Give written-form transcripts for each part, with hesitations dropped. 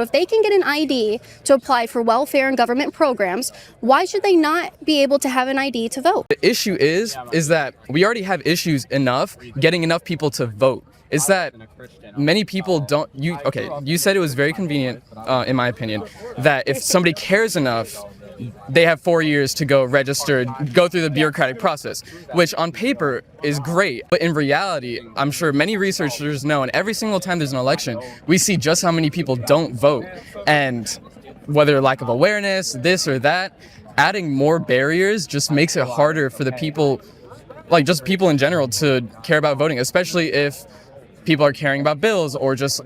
If they can get an ID to apply for welfare and government programs, why should they not be able to have an ID to vote? The issue is that we already have issues enough getting enough people to vote. Is that many people don't, you said it was very convenient, in my opinion, that if somebody cares enough, they have 4 years to go register, go through the bureaucratic process, which on paper is great. But in reality, I'm sure many researchers know, and every single time there's an election, we see just how many people don't vote. And whether lack of awareness, this or that, adding more barriers just makes it harder for the people, like just people in general, to care about voting, especially if people are caring about bills or just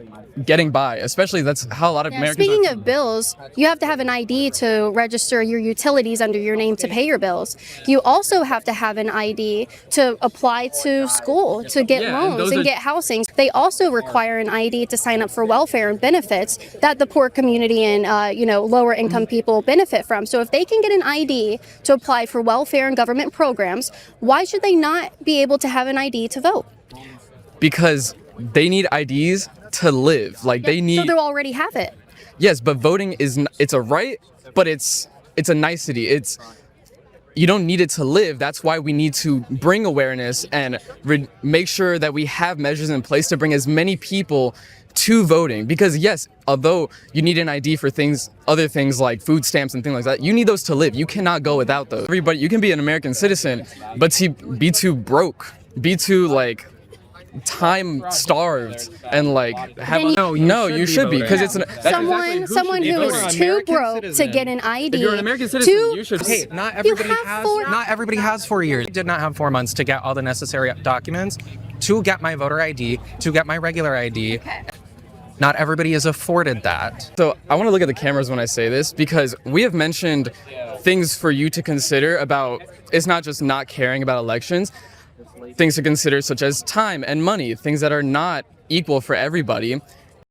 getting by. Especially that's how a lot of Americans Speaking of bills, you have to have an ID to register your utilities under your name to pay your bills. You also have to have an ID to apply to school, to get loans and get housing. They also require an ID to sign up for welfare and benefits that the poor community and lower income people benefit from. So if they can get an ID to apply for welfare and government programs, why should they not be able to have an ID to vote? Because they need IDs to live. Like they need. So they'll already have it. Yes, but voting it's a right, but it's a nicety. You don't need it to live. That's why we need to bring awareness and make sure that we have measures in place to bring as many people to voting. Because yes, although you need an ID for other things like food stamps and things like that, you need those to live. You cannot go without those. Everybody, you can be an American citizen, but to be too broke, be too time starved and have you should be because it's someone who is too broke to get an ID. If you're an American citizen, you should. Hey, not everybody has 4 years. I did not have 4 months to get all the necessary documents to get my voter ID, to get my regular ID. Not everybody is afforded that. So I want to look at the cameras when I say this because we have mentioned things for you to consider about. It's not just not caring about elections. Things to consider such as time and money, things that are not equal for everybody.